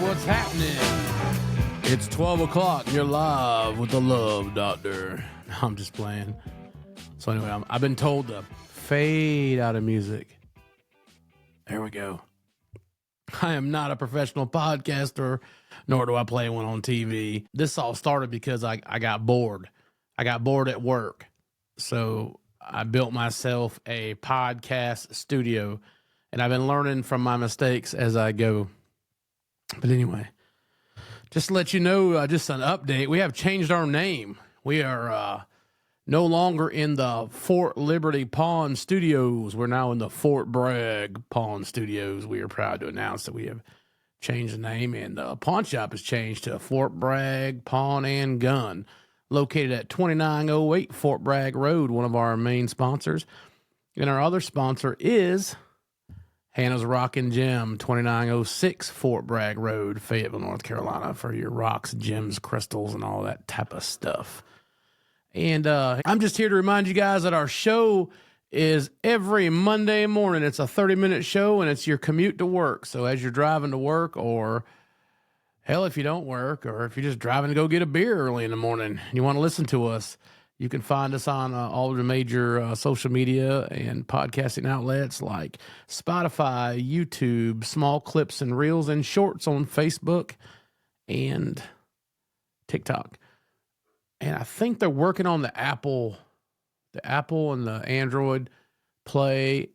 what's happening? It's 12 o'clock. You're live with the Love Doctor. I'm just playing. So anyway, I've been told to fade out of music. There we go. I am not a professional podcaster, nor do I play one on TV. This all started because I got bored. I got bored at work. So I built myself a podcast studio, and I've been learning from my mistakes as I go. But anyway, just to let you know, just an update. We have changed our name. We are no longer in the Fort Liberty Pawn Studios. We're now in the Fort Bragg Pawn Studios. We are proud to announce that we have changed the name, and the pawn shop has changed to Fort Bragg Pawn and Gun, located at 2908 Fort Bragg Road, one of our main sponsors. And our other sponsor is Hannah's Rockin' Gem, 2906 Fort Bragg Road, Fayetteville, North Carolina, for your rocks, gems, crystals, and all that type of stuff. And I'm just here to remind you guys that our show is every Monday morning. It's a 30-minute show, and it's your commute to work. So as you're driving to work, or hell, if you don't work, or if you're just driving to go get a beer early in the morning and you want to listen to us, you can find us on all the major social media and podcasting outlets like Spotify, YouTube, small clips and reels and shorts on Facebook and TikTok. And I think they're working on the Apple and the Android Play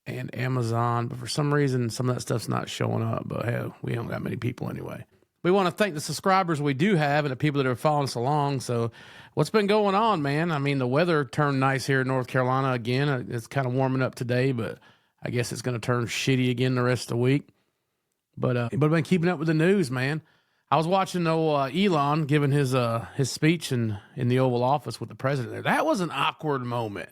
and Amazon, but for some reason, some of that stuff's not showing up. But hell, we don't got many people anyway. We want to thank the subscribers we do have and the people that are following us along. So what's been going on, man? I mean, the weather turned nice here in North Carolina again. It's kind of warming up today, but I guess it's going to turn shitty again the rest of the week. But I've been keeping up with the news, man. I was watching Elon giving his speech in the Oval Office with the president there. That was an awkward moment.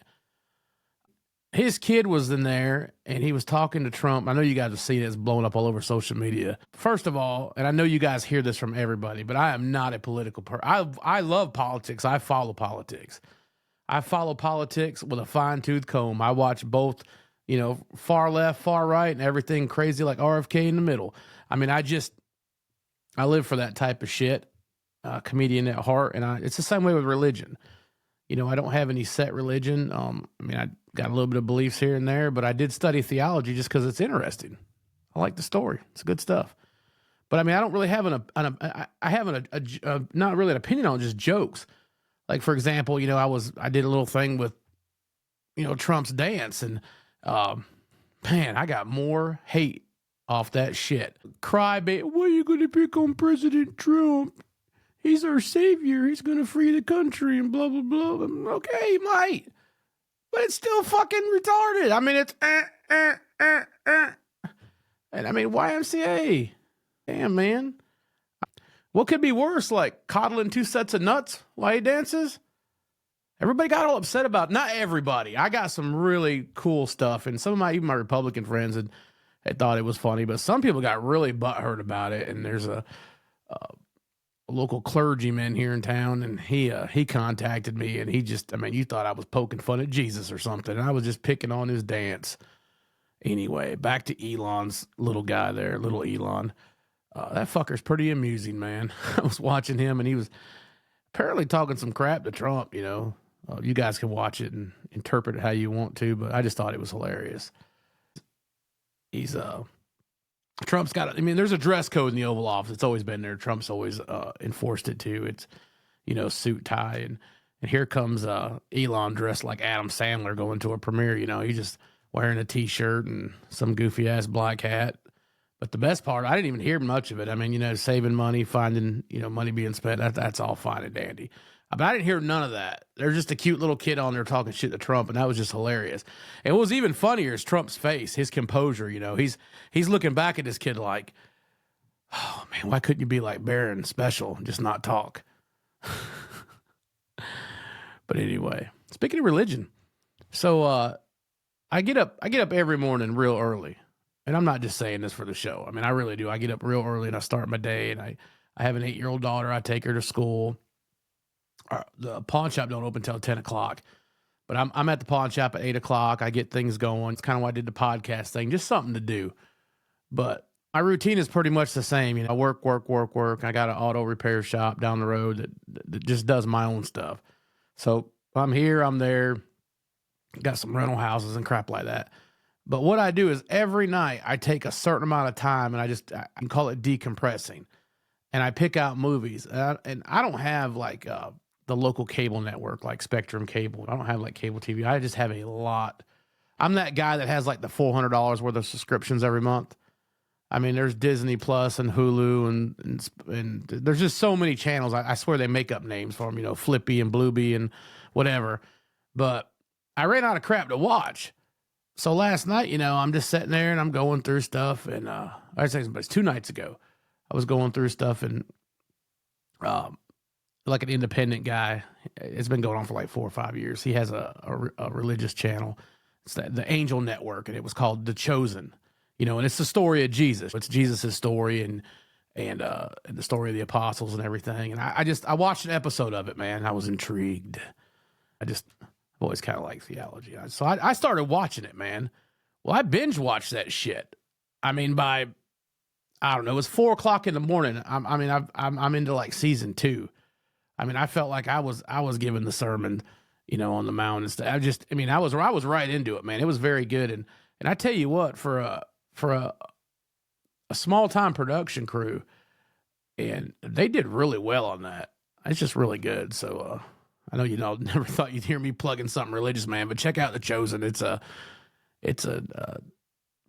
His kid was in there, and he was talking to Trump. I know you guys have seen it. It's blowing up all over social media. First of all, and I know you guys hear this from everybody, but I am not a political person. I love politics. I follow politics. I follow politics with a fine-tooth comb. I watch both, far left, far right, and everything crazy like RFK in the middle. I mean, I live for that type of shit, comedian at heart, and it's the same way with religion. I don't have any set religion. I got a little bit of beliefs here and there, but I did study theology just because it's interesting. I like the story. It's good stuff. But I don't really have not really an opinion on it, just jokes. Like, for example, I did a little thing with, Trump's dance, and man, I got more hate off that shit. Crybaby, what are you going to pick on President Trump? He's our savior. He's going to free the country and blah, blah, blah. Okay, he might. But it's still fucking retarded. It's And YMCA. Damn, man. What could be worse? Like coddling two sets of nuts while he dances? Everybody got all upset about, not everybody. I got some really cool stuff. And some of even my Republican friends had thought it was funny, but some people got really butthurt about it. And there's a local clergyman here in town, and he contacted me, and he just, you thought I was poking fun at Jesus or something, and I was just picking on his dance. Anyway, back to Elon's little guy there, little Elon. That fucker's pretty amusing, man. I was watching him, and he was apparently talking some crap to Trump, You guys can watch it and interpret it how you want to, but I just thought it was hilarious. He's Trump's got there's a dress code in the Oval Office. It's always been there. Trump's always enforced it too. It's, suit, tie. And here comes Elon dressed like Adam Sandler going to a premiere. He's just wearing a T-shirt and some goofy ass black hat. But the best part, I didn't even hear much of it. Saving money, finding, money being spent. That's all fine and dandy. But I didn't hear none of that. There's just a cute little kid on there talking shit to Trump, and that was just hilarious. And what was even funnier is Trump's face, his composure. He's looking back at this kid like, oh man, why couldn't you be like Barron Special and just not talk? But anyway, speaking of religion, so I get up every morning real early, and I'm not just saying this for the show. I really do. I get up real early and I start my day, and I have an 8-year-old daughter. I take her to school. The pawn shop don't open until 10 o'clock, but I'm at the pawn shop at 8 o'clock. I get things going. It's kind of why I did the podcast thing, just something to do. But My routine is pretty much the same. I work, work, work, work. I got an auto repair shop down the road that just does my own stuff. So I'm here, I'm there, got some rental houses and crap like that. But what I do is every night I take a certain amount of time and I can call it decompressing. And I pick out movies. And I don't have like the local cable network like Spectrum Cable. I don't have like cable TV. I just have a lot. I'm that guy that has like the $400 worth of subscriptions every month. I mean, there's Disney Plus and Hulu and there's just so many channels. I swear they make up names for them, Flippy and Bluebee and whatever. But I ran out of crap to watch. So last night, I'm just sitting there and I'm going through stuff. And I say it's 2 nights ago. I was going through stuff and like an independent guy. It's been going on for like 4 or 5 years. He has a religious channel. It's the Angel Network, and it was called The Chosen. And it's the story of Jesus. It's Jesus' story and the story of the apostles and everything. And I watched an episode of it, man. I was intrigued. I've always kind of liked theology. So I started watching it, man. Well, I binge watched that shit. I mean, I don't know, it was 4 o'clock in the morning. I'm into like season 2. I mean, I felt like I was giving the sermon, on the mount and stuff. I was right into it, man. It was very good. And I tell you what, for a small time production crew, and they did really well on that. It's just really good. So I know never thought you'd hear me plugging something religious, man, but check out The Chosen. It's a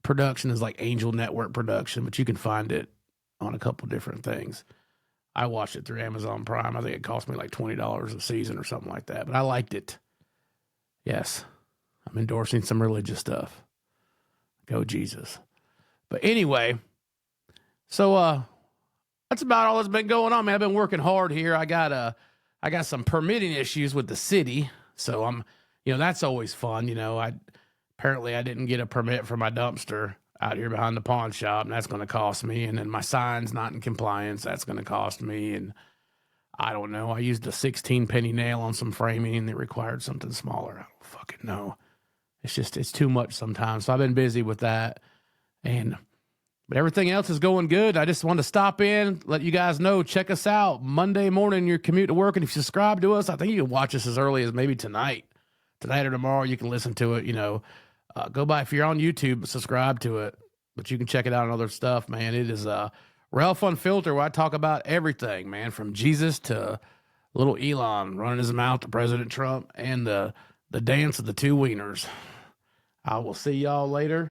production is like Angel Network production, but you can find it on a couple different things. I watched it through Amazon Prime. I think it cost me like $20 a season or something like that, but I liked it. Yes, I'm endorsing some religious stuff. Go Jesus. But anyway, so that's about all that's been going on, man. I've been working hard here. I got some permitting issues with the city, so I'm, that's always fun. Apparently I didn't get a permit for my dumpster out here behind the pawn shop, and that's going to cost me. And then my sign's not in compliance. That's going to cost me. And I don't know. I used a 16 penny nail on some framing and it required something smaller. I don't fucking know. It's too much sometimes. So I've been busy with that. But everything else is going good. I just wanted to stop in, let you guys know, check us out Monday morning, your commute to work. And if you subscribe to us, I think you can watch us as early as maybe tonight or tomorrow. You can listen to it, go by. If you're on YouTube, subscribe to it, but you can check it out on other stuff, man. It is Ralph Unfiltered, where I talk about everything, man, from Jesus to little Elon running his mouth to President Trump and the dance of the 2 wieners. I will see y'all later.